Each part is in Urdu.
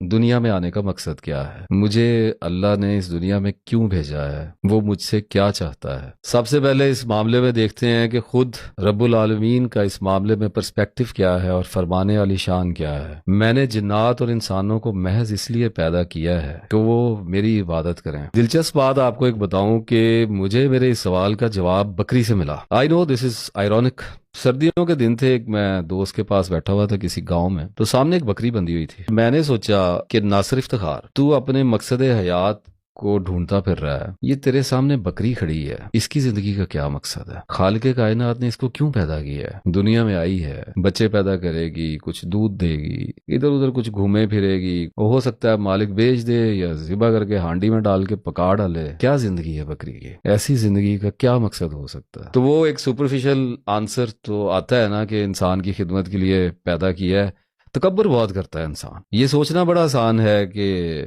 دنیا میں آنے کا مقصد کیا ہے، مجھے اللہ نے اس دنیا میں کیوں بھیجا ہے، وہ مجھ سے کیا چاہتا ہے۔ سب سے پہلے اس معاملے میں دیکھتے ہیں کہ خود رب العالمین کا اس معاملے میں پرسپیکٹو کیا ہے اور فرمانے والی شان کیا ہے۔ میں نے جنات اور انسانوں کو محض اس لیے پیدا کیا ہے کہ وہ میری عبادت کریں۔ دلچسپ بات آپ کو ایک بتاؤں کہ مجھے میرے اس سوال کا جواب بکری سے ملا۔ آئی نو دس از آئرونک۔ سردیوں کے دن تھے، ایک میں دوست کے پاس بیٹھا ہوا تھا کسی گاؤں میں، تو سامنے ایک بکری بندھی ہوئی تھی۔ میں نے سوچا کہ ناصر افتخار، تو اپنے مقصد حیات کو ڈھونڈتا پھر رہا ہے، یہ تیرے سامنے بکری کھڑی ہے، اس کی زندگی کا کیا مقصد ہے؟ خالق کائنات نے اس کو کیوں پیدا کیا ہے؟ دنیا میں آئی ہے، بچے پیدا کرے گی، کچھ دودھ دے گی، ادھر ادھر کچھ گھومے پھرے گی، ہو سکتا ہے مالک بیچ دے یا ذبح کر کے ہانڈی میں ڈال کے پکا ڈالے۔ کیا زندگی ہے بکری کی؟ ایسی زندگی کا کیا مقصد ہو سکتا ہے؟ تو وہ ایک سپرفیشل آنسر تو آتا ہے نا کہ انسان کی خدمت کے لیے پیدا کیا ہے۔ تکبر بہت کرتا ہے انسان، یہ سوچنا بڑا آسان ہے کہ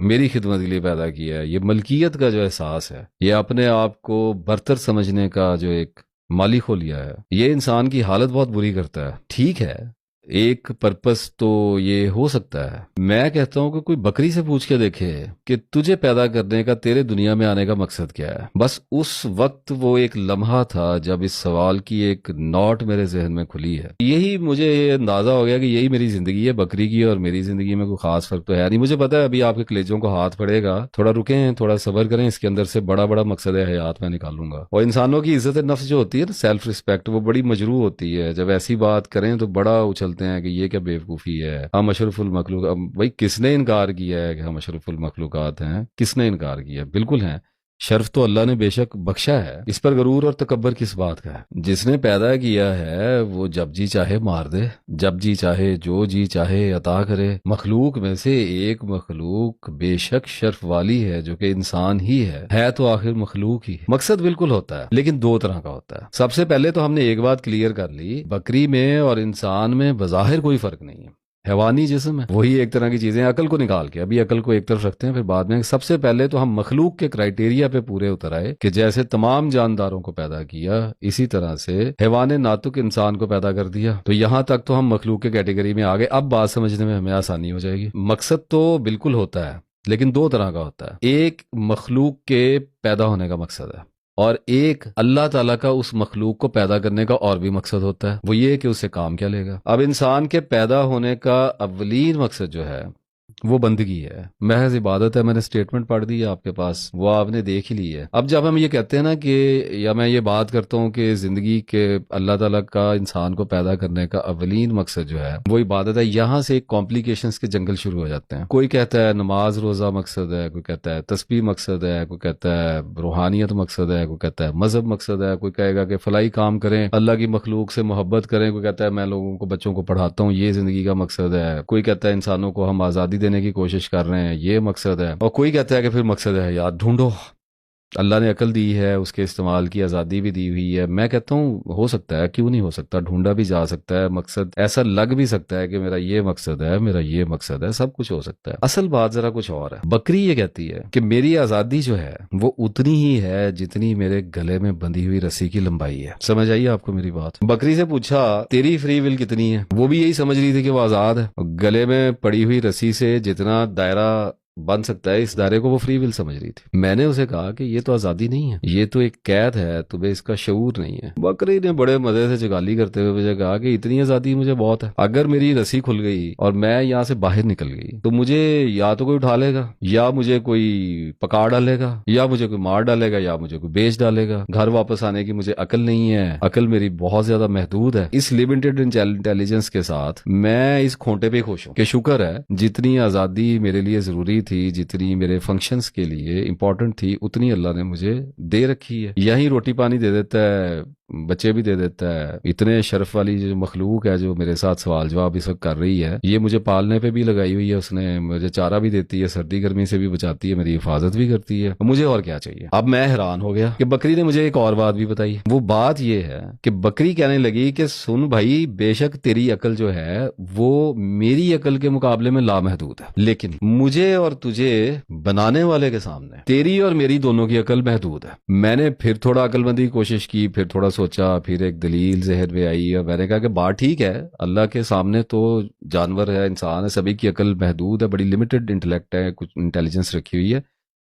میری خدمت کے لیے پیدا کیا ہے۔ یہ ملکیت کا جو احساس ہے، یہ اپنے آپ کو برتر سمجھنے کا جو ایک مالی کھو لیا ہے، یہ انسان کی حالت بہت بری کرتا ہے۔ ٹھیک ہے، ایک پرپس تو یہ ہو سکتا ہے۔ میں کہتا ہوں کہ کوئی بکری سے پوچھ کے دیکھے کہ تجھے پیدا کرنے کا، تیرے دنیا میں آنے کا مقصد کیا ہے۔ بس اس وقت وہ ایک لمحہ تھا جب اس سوال کی ایک نوٹ میرے ذہن میں کھلی ہے۔ یہی مجھے یہ اندازہ ہو گیا کہ یہی میری زندگی ہے، بکری کی اور میری زندگی میں کوئی خاص فرق تو ہے نہیں۔ مجھے پتا ہے ابھی آپ کے کلیجوں کو ہاتھ پڑے گا، تھوڑا رکیں، تھوڑا صبر کریں، اس کے اندر سے بڑا بڑا مقصد حیات میں نکالوں گا۔ اور انسانوں کی عزت نفس جو ہوتی ہے نا، سیلف ریسپیکٹ، وہ بڑی مجروح ہوتی ہے۔ جب ایسی بات کریں تو بڑا اچھلتے ہیں کہ یہ کیا بیوقوفی ہے، ہم اشرف المخلوق۔ بھائی کس نے انکار کیا ہے کہ ہم اشرف المخلوقات ہیں؟ کس نے انکار کیا؟ بالکل ہیں، شرف تو اللہ نے بے شک بخشا ہے، اس پر غرور اور تکبر کس بات کا ہے؟ جس نے پیدا کیا ہے وہ جب جی چاہے مار دے، جب جی چاہے جو جی چاہے عطا کرے۔ مخلوق میں سے ایک مخلوق بے شک شرف والی ہے جو کہ انسان ہی ہے تو آخر مخلوق ہی۔ مقصد بالکل ہوتا ہے لیکن دو طرح کا ہوتا ہے۔ سب سے پہلے تو ہم نے ایک بات کلیئر کر لی، بکری میں اور انسان میں بظاہر کوئی فرق نہیں ہے، حیوانی جسم ہے، وہی ایک طرح کی چیزیں۔ عقل کو نکال کے، ابھی عقل کو ایک طرف رکھتے ہیں، پھر بعد میں سب سے پہلے تو ہم مخلوق کے کرائیٹیریا پہ پورے اتر آئے کہ جیسے تمام جانداروں کو پیدا کیا، اسی طرح سے حیوان ناطق انسان کو پیدا کر دیا۔ تو یہاں تک تو ہم مخلوق کے کیٹیگری میں آگے، اب بات سمجھنے میں ہمیں آسانی ہو جائے گی۔ مقصد تو بالکل ہوتا ہے لیکن دو طرح کا ہوتا ہے، ایک مخلوق کے پیدا ہونے کا مقصد ہے، اور ایک اللہ تعالیٰ کا اس مخلوق کو پیدا کرنے کا اور بھی مقصد ہوتا ہے، وہ یہ کہ اس سے کام کیا لے گا۔ اب انسان کے پیدا ہونے کا اولین مقصد جو ہے وہ بندگی ہے، محض عبادت ہے۔ میں نے سٹیٹمنٹ پڑھ دی ہے آپ کے پاس، وہ آپ نے دیکھ ہی لی ہے۔ اب جب ہم یہ کہتے ہیں نا کہ، یا میں یہ بات کرتا ہوں کہ زندگی کے اللہ تعالیٰ کا انسان کو پیدا کرنے کا اولین مقصد جو ہے وہ عبادت ہے، یہاں سے کمپلیکیشنز کے جنگل شروع ہو جاتے ہیں۔ کوئی کہتا ہے نماز روزہ مقصد ہے، کوئی کہتا ہے تسبیح مقصد ہے، کوئی کہتا ہے روحانیت مقصد ہے، کوئی کہتا ہے مذہب مقصد ہے، کوئی کہے گا کہ فلائی کام کریں، اللہ کی مخلوق سے محبت کریں، کوئی کہتا ہے میں لوگوں کو، بچوں کو پڑھاتا ہوں، یہ زندگی کا مقصد ہے، کوئی کہتا ہے انسانوں کو ہم آزادی دینے کی کوشش کر رہے ہیں، یہ مقصد ہے، اور کوئی کہتا ہے کہ پھر مقصد ہے حیات ڈھونڈو۔ اللہ نے عقل دی ہے، اس کے استعمال کی آزادی بھی دی ہوئی ہے۔ میں کہتا ہوں ہو سکتا ہے، کیوں نہیں ہو سکتا، ڈھونڈا بھی جا سکتا ہے، مقصد ایسا لگ بھی سکتا ہے کہ میرا یہ مقصد ہے، میرا یہ مقصد ہے، سب کچھ ہو سکتا ہے۔ اصل بات ذرا کچھ اور ہے۔ بکری یہ کہتی ہے کہ میری آزادی جو ہے وہ اتنی ہی ہے جتنی میرے گلے میں بندھی ہوئی رسی کی لمبائی ہے۔ سمجھ آئیے آپ کو میری بات؟ بکری سے پوچھا تیری فری ول کتنی ہے، وہ بھی یہی سمجھ رہی تھی کہ وہ آزاد ہے، گلے میں پڑی ہوئی رسی سے جتنا دائرہ بن سکتا ہے اس دائرے کو وہ فری ول سمجھ رہی تھی۔ میں نے اسے کہا کہ یہ تو آزادی نہیں ہے، یہ تو ایک قید ہے، تمہیں اس کا شعور نہیں ہے۔ بکری نے بڑے مزے سے چگالی کرتے ہوئے مجھے کہا کہ اتنی آزادی مجھے بہت ہے، اگر میری رسی کھل گئی اور میں یہاں سے باہر نکل گئی تو مجھے یا تو کوئی اٹھا لے گا، یا مجھے کوئی پکا ڈالے گا، یا مجھے کوئی مار ڈالے گا، یا مجھے کوئی بیچ ڈالے گا۔ گھر واپس آنے کی مجھے عقل نہیں ہے، عقل میری بہت زیادہ محدود ہے۔ اس لمیٹڈ انٹیلیجنس کے ساتھ میں اس کھونٹے پہ خوش ہوں کہ شکر ہے جتنی آزادی میرے لیے ضروری تھی، جتنی میرے فنکشنز کے لیے امپورٹنٹ تھی، اتنی اللہ نے مجھے دے رکھی ہے۔ یہیں روٹی پانی دے دیتا ہے، بچے بھی دے دیتا ہے۔ اتنے شرف والی جو مخلوق ہے جو میرے ساتھ سوال جواب اس وقت کر رہی ہے، یہ مجھے پالنے پہ بھی لگائی ہوئی ہے، اس نے مجھے چارہ بھی دیتی ہے، سردی گرمی سے بھی بچاتی ہے، میری حفاظت بھی کرتی ہے، مجھے اور کیا چاہیے۔ اب میں حیران ہو گیا کہ بکری نے مجھے ایک اور بات بھی بتائی۔ وہ بات یہ ہے کہ بکری کہنے لگی کہ سن بھائی، بے شک تیری عقل جو ہے وہ میری عقل کے مقابلے میں لامحدود ہے، لیکن مجھے اور تجھے بنانے والے کے سامنے تیری اور میری دونوں کی عقل محدود ہے۔ میں نے پھر تھوڑا عقل مندی کی کوشش کی، پھر تھوڑا سوچا, پھر ایک دلیل ذہن میں آئی اور میں نے کہا کہ بات ٹھیک ہے, اللہ کے سامنے تو جانور ہے, انسان ہے, سبھی کی عقل محدود ہے, بڑی لمیٹڈ انٹلیکٹ ہے, کچھ انٹیلیجنس رکھی ہوئی ہے,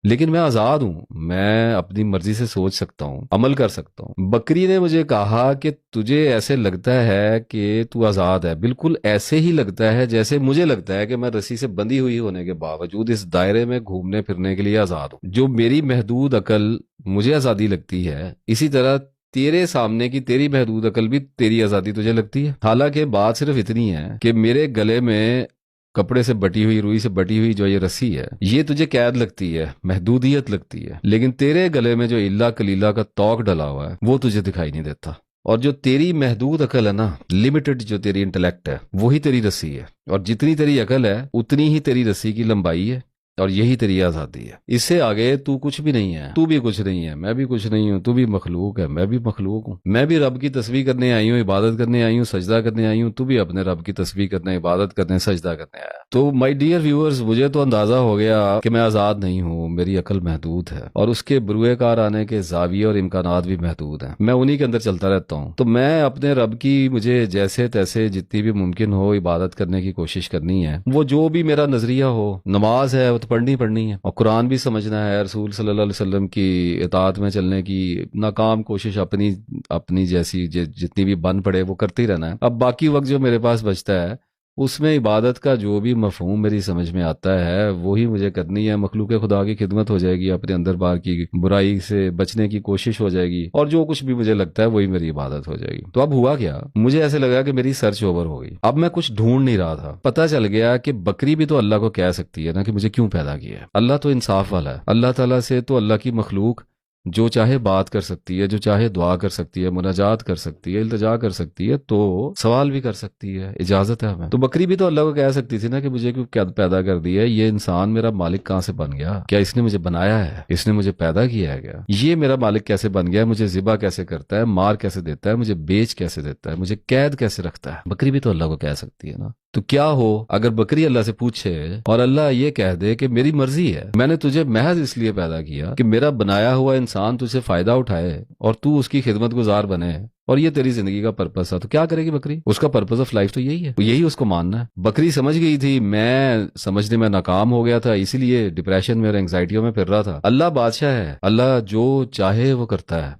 لیکن میں آزاد ہوں, میں اپنی مرضی سے سوچ سکتا ہوں, عمل کر سکتا ہوں. بکری نے مجھے کہا کہ تجھے ایسے لگتا ہے کہ تو آزاد ہے, بالکل ایسے ہی لگتا ہے جیسے مجھے لگتا ہے کہ میں رسی سے بندھی ہوئی ہونے کے باوجود اس دائرے میں گھومنے پھرنے کے لیے آزاد ہوں. جو میری محدود عقل مجھے آزادی لگتی ہے, اسی طرح تیرے سامنے کی تیری محدود عقل بھی تیری آزادی تجھے لگتی ہے. حالانکہ بات صرف اتنی ہے کہ میرے گلے میں کپڑے سے بٹی ہوئی, روئی سے بٹی ہوئی جو یہ رسی ہے, یہ تجھے قید لگتی ہے, محدودیت لگتی ہے, لیکن تیرے گلے میں جو الا کلیلہ کا توق ڈلا ہوا ہے وہ تجھے دکھائی نہیں دیتا. اور جو تیری محدود عقل ہے نا, لمیٹڈ جو تیری انٹلیکٹ ہے, وہی تیری رسی ہے, اور جتنی تیری عقل ہے اتنی ہی تیری رسی کی لمبائی ہے, اور یہی تیری آزادی ہے. اس سے آگے تو کچھ بھی نہیں ہے, تو بھی کچھ نہیں ہے, میں بھی کچھ نہیں ہوں, تو بھی مخلوق ہے, میں بھی مخلوق ہوں. میں بھی رب کی تسبیح کرنے آئی ہوں, عبادت کرنے آئی ہوں, سجدہ کرنے آئی ہوں, تو بھی اپنے رب کی تسبیح کرنے, عبادت کرنے, سجدہ کرنے آیا. تو مائی ڈیئر ویورز, مجھے تو اندازہ ہو گیا کہ میں آزاد نہیں ہوں, میری عقل محدود ہے, اور اس کے بروئے کار آنے کے زاویے اور امکانات بھی محدود ہیں. میں انہی کے اندر چلتا رہتا ہوں. تو میں اپنے رب کی مجھے جیسے تیسے جتنی بھی ممکن ہو عبادت کرنے کی کوشش کرنی ہے. وہ جو بھی میرا نظریہ ہو, نماز ہے وہ تو پڑھنی ہے, اور قرآن بھی سمجھنا ہے, رسول صلی اللہ علیہ وسلم کی اطاعت میں چلنے کی ناکام کوشش اپنی جیسی جتنی بھی بن پڑے وہ کرتے رہنا ہے. اب باقی وقت جو میرے پاس بچتا ہے اس میں عبادت کا جو بھی مفہوم میری سمجھ میں آتا ہے وہی مجھے کرنی ہے. مخلوق خدا کی خدمت ہو جائے گی, اپنے اندر بار کی برائی سے بچنے کی کوشش ہو جائے گی, اور جو کچھ بھی مجھے لگتا ہے وہی میری عبادت ہو جائے گی. تو اب ہوا کیا, مجھے ایسے لگا کہ میری سرچ اوور ہو گئی. اب میں کچھ ڈھونڈ نہیں رہا تھا, پتہ چل گیا کہ بکری بھی تو اللہ کو کہہ سکتی ہے نا کہ مجھے کیوں پیدا کیا ہے. اللہ تو انصاف والا ہے, اللہ تعالیٰ سے تو اللہ کی مخلوق جو چاہے بات کر سکتی ہے, جو چاہے دعا کر سکتی ہے, مناجات کر سکتی ہے, التجا کر سکتی ہے, تو سوال بھی کر سکتی ہے, اجازت ہے ہمیں. تو بکری بھی تو اللہ کو کہہ سکتی تھی نا کہ مجھے کیوں پیدا کر دیا ہے, یہ انسان میرا مالک کہاں سے بن گیا, کیا اس نے مجھے بنایا ہے, اس نے مجھے پیدا کیا ہے کیا, یہ میرا مالک کیسے بن گیا, مجھے ذبح کیسے کرتا ہے, مار کیسے دیتا ہے, مجھے بیچ کیسے دیتا ہے, مجھے قید کیسے رکھتا ہے. بکری بھی تو اللہ کو کہہ سکتی ہے نا. تو کیا ہو اگر بکری اللہ سے پوچھے اور اللہ یہ کہہ دے کہ میری مرضی ہے, میں نے تجھے محض اس لیے پیدا کیا کہ میرا بنایا ہوا انسان تجھ سے فائدہ اٹھائے اور تو اس کی خدمت گزار بنے, اور یہ تیری زندگی کا پرپس ہے. تو کیا کرے گی بکری, اس کا پرپس آف لائف تو یہی ہے, یہی اس کو ماننا ہے. بکری سمجھ گئی تھی, میں سمجھنے میں ناکام ہو گیا تھا, اسی لیے ڈپریشن میں اور اینگزائٹیوں میں پھر رہا تھا. اللہ بادشاہ ہے, اللہ جو چاہے وہ کرتا ہے.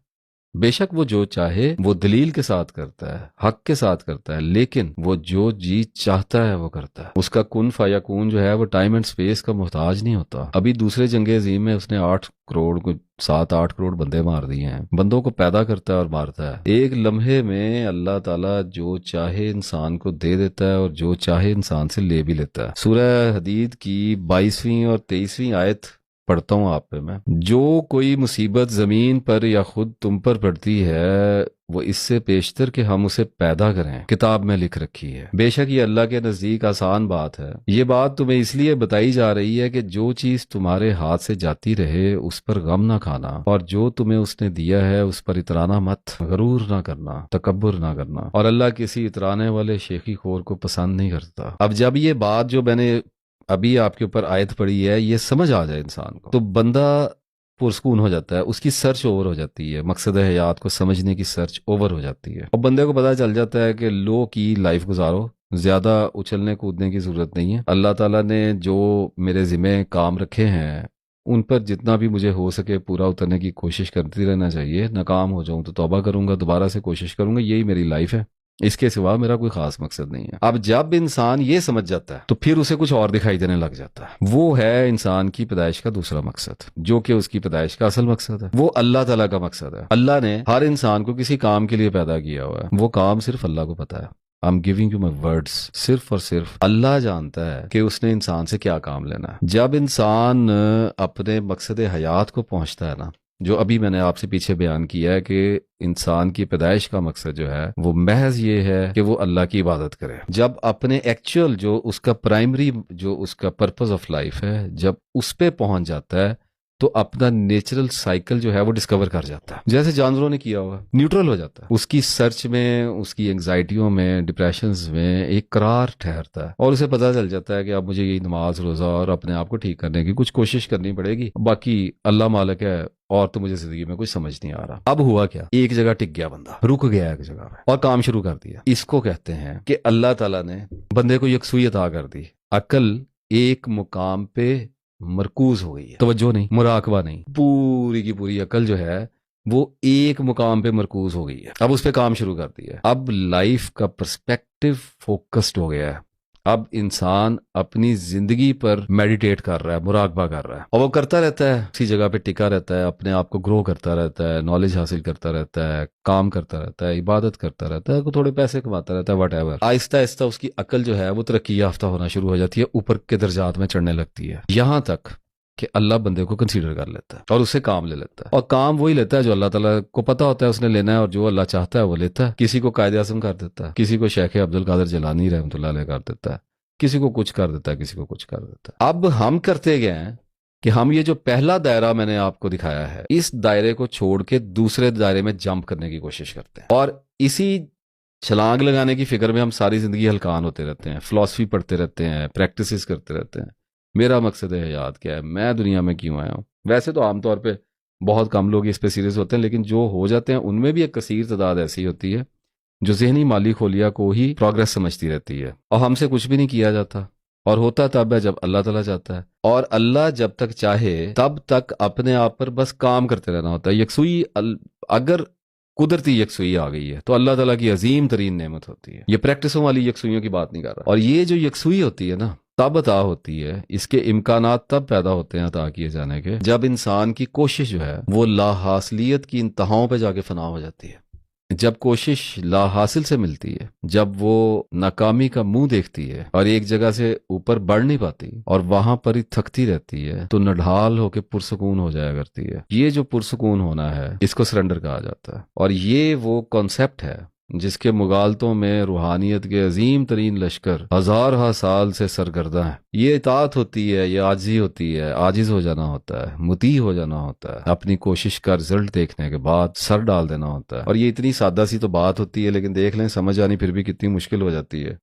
بے شک وہ جو چاہے وہ دلیل کے ساتھ کرتا ہے, حق کے ساتھ کرتا ہے, لیکن وہ جو جی چاہتا ہے وہ کرتا ہے. اس کا کن فیکون جو ہے وہ ٹائم اینڈ سپیس کا محتاج نہیں ہوتا. ابھی دوسرے جنگ عظیم میں اس نے 8 کروڑ 7-8 کروڑ بندے مار دیے ہیں. بندوں کو پیدا کرتا ہے اور مارتا ہے. ایک لمحے میں اللہ تعالیٰ جو چاہے انسان کو دے دیتا ہے اور جو چاہے انسان سے لے بھی لیتا ہے. سورہ حدید کی 22ویں اور 23ویں آیت پڑھتا ہوں آپ پہ میں. جو کوئی مصیبت زمین پر یا خود تم پر پڑتی ہے وہ اس سے پیشتر کہ ہم اسے پیدا کریں کتاب میں لکھ رکھی ہے. بے شک یہ اللہ کے نزدیک آسان بات ہے. یہ بات تمہیں اس لیے بتائی جا رہی ہے کہ جو چیز تمہارے ہاتھ سے جاتی رہے اس پر غم نہ کھانا, اور جو تمہیں اس نے دیا ہے اس پر اترانا مت, غرور نہ کرنا, تکبر نہ کرنا, اور اللہ کسی اترانے والے شیخی خور کو پسند نہیں کرتا. اب جب یہ بات جو میں نے ابھی آپ کے اوپر آیت پڑی ہے یہ سمجھ آ جائے انسان کو, تو بندہ پرسکون ہو جاتا ہے, اس کی سرچ اوور ہو جاتی ہے, مقصد حیات کو سمجھنے کی سرچ اوور ہو جاتی ہے, اور بندے کو پتہ چل جاتا ہے کہ لو کی لائف گزارو, زیادہ اچھلنے کودنے کی ضرورت نہیں ہے. اللہ تعالیٰ نے جو میرے ذمہ کام رکھے ہیں ان پر جتنا بھی مجھے ہو سکے پورا اترنے کی کوشش کرتی رہنا چاہیے. ناکام ہو جاؤں تو توبہ کروں گا, دوبارہ سے کوشش کروں گا, یہی میری لائف ہے, اس کے سوا میرا کوئی خاص مقصد نہیں ہے. اب جب انسان یہ سمجھ جاتا ہے تو پھر اسے کچھ اور دکھائی دینے لگ جاتا ہے. وہ ہے انسان کی پیدائش کا دوسرا مقصد, جو کہ اس کی پیدائش کا اصل مقصد ہے. وہ اللہ تعالیٰ کا مقصد ہے. اللہ نے ہر انسان کو کسی کام کے لیے پیدا کیا ہوا ہے, وہ کام صرف اللہ کو پتا ہے. I'm giving you my words. صرف اور صرف اللہ جانتا ہے کہ اس نے انسان سے کیا کام لینا ہے. جب انسان اپنے مقصد حیات کو پہنچتا ہے نا, جو ابھی میں نے آپ سے پیچھے بیان کیا ہے کہ انسان کی پیدائش کا مقصد جو ہے وہ محض یہ ہے کہ وہ اللہ کی عبادت کرے. جب اپنے ایکچوئل جو اس کا پرائمری جو اس کا پرپز آف لائف ہے جب اس پہ پہنچ جاتا ہے تو اپنا نیچرل سائیکل جو ہے وہ ڈسکور کر جاتا ہے، جیسے جانوروں نے کیا ہوگا، نیوٹرل ہو جاتا ہے، اس کی سرچ میں، اس کی انگزائٹیوں میں، ڈپریشنز میں ایک قرار ٹھہرتا ہے، اور اسے پتہ چل جاتا ہے کہ اب مجھے یہی نماز روزہ اور اپنے آپ کو ٹھیک کرنے کی کچھ کوشش کرنی پڑے گی، باقی اللہ مالک ہے، اور تو مجھے زندگی میں کچھ سمجھ نہیں آ رہا۔ اب ہوا کیا، ایک جگہ ٹک گیا بندہ، رک گیا ایک جگہ پہ اور کام شروع کر دیا۔ اس کو کہتے ہیں کہ اللہ تعالیٰ نے بندے کو یکسوئی عطا کر دی، عقل ایک مقام پہ مرکوز ہو گئی ہے، توجہ نہیں، مراقبہ نہیں، پوری کی پوری عقل جو ہے وہ ایک مقام پہ مرکوز ہو گئی ہے، اب اس پہ کام شروع کر دیا ہے، اب لائف کا پرسپیکٹو فوکسڈ ہو گیا ہے، اب انسان اپنی زندگی پر میڈیٹیٹ کر رہا ہے، مراقبہ کر رہا ہے، اور وہ کرتا رہتا ہے، اسی جگہ پہ ٹکا رہتا ہے، اپنے آپ کو گرو کرتا رہتا ہے، نالج حاصل کرتا رہتا ہے، کام کرتا رہتا ہے، عبادت کرتا رہتا ہے، تھوڑے پیسے کماتا رہتا ہے، واٹ ایور، آہستہ آہستہ اس کی عقل جو ہے وہ ترقی یافتہ ہونا شروع ہو جاتی ہے، اوپر کے درجات میں چڑھنے لگتی ہے، یہاں تک کہ اللہ بندے کو کنسیڈر کر لیتا ہے اور اس سے کام لے لیتا ہے، اور کام وہی لیتا ہے جو اللہ تعالیٰ کو پتا ہوتا ہے اس نے لینا ہے، اور جو اللہ چاہتا ہے وہ لیتا ہے، کسی کو قائد اعظم کر دیتا ہے، کسی کو شیخ عبد القادر جیلانی رحمۃ اللہ علیہ کر دیتا ہے، کسی کو کچھ کر دیتا ہے، کسی کو کچھ کر دیتا ہے۔ اب ہم کرتے گئے ہیں کہ ہم یہ جو پہلا دائرہ میں نے آپ کو دکھایا ہے، اس دائرے کو چھوڑ کے دوسرے دائرے میں جمپ کرنے کی کوشش کرتے ہیں، اور اسی چھلانگ لگانے کی فکر میں ہم ساری زندگی ہلکان ہوتے رہتے ہیں، فلسفی پڑھتے رہتے ہیں، پریکٹسز کرتے رہتے ہیں، میرا مقصد حیات کیا ہے، میں دنیا میں کیوں آیا ہوں۔ ویسے تو عام طور پہ بہت کم لوگ اس پہ سیریس ہوتے ہیں، لیکن جو ہو جاتے ہیں ان میں بھی ایک کثیر تعداد ایسی ہوتی ہے جو ذہنی مالی خولیا کو ہی پروگرس سمجھتی رہتی ہے، اور ہم سے کچھ بھی نہیں کیا جاتا، اور ہوتا تب ہے جب اللہ تعالیٰ چاہتا ہے، اور اللہ جب تک چاہے تب تک اپنے آپ پر بس کام کرتے رہنا ہوتا ہے۔ یکسوئی اگر قدرتی یکسوئی آ گئی ہے تو اللہ تعالیٰ کی عظیم ترین نعمت ہوتی ہے، یہ پریکٹسوں والی یکسوئیوں کی بات نہیں کر رہا، اور یہ جو یکسوئی ہوتی ہے نا تب عطا ہوتی ہے، اس کے امکانات تب پیدا ہوتے ہیں عطا کیے جانے کے جب انسان کی کوشش جو ہے وہ لا حاصلیت کی انتہاؤں پہ جا کے فنا ہو جاتی ہے، جب کوشش لا حاصل سے ملتی ہے، جب وہ ناکامی کا منہ دیکھتی ہے اور ایک جگہ سے اوپر بڑھ نہیں پاتی اور وہاں پر ہی تھکتی رہتی ہے، تو نڈھال ہو کے پرسکون ہو جایا کرتی ہے۔ یہ جو پرسکون ہونا ہے اس کو سرنڈر کہا جاتا ہے، اور یہ وہ کانسیپٹ ہے جس کے مغالطوں میں روحانیت کے عظیم ترین لشکر ہزارہ سال سے سرگرداں ہیں۔ یہ اطاعت ہوتی ہے، یہ عاجزی ہوتی ہے، عاجز ہو جانا ہوتا ہے، مطیع ہو جانا ہوتا ہے، اپنی کوشش کا رزلٹ دیکھنے کے بعد سر ڈال دینا ہوتا ہے، اور یہ اتنی سادہ سی تو بات ہوتی ہے، لیکن دیکھ لیں سمجھ آنی پھر بھی کتنی مشکل ہو جاتی ہے۔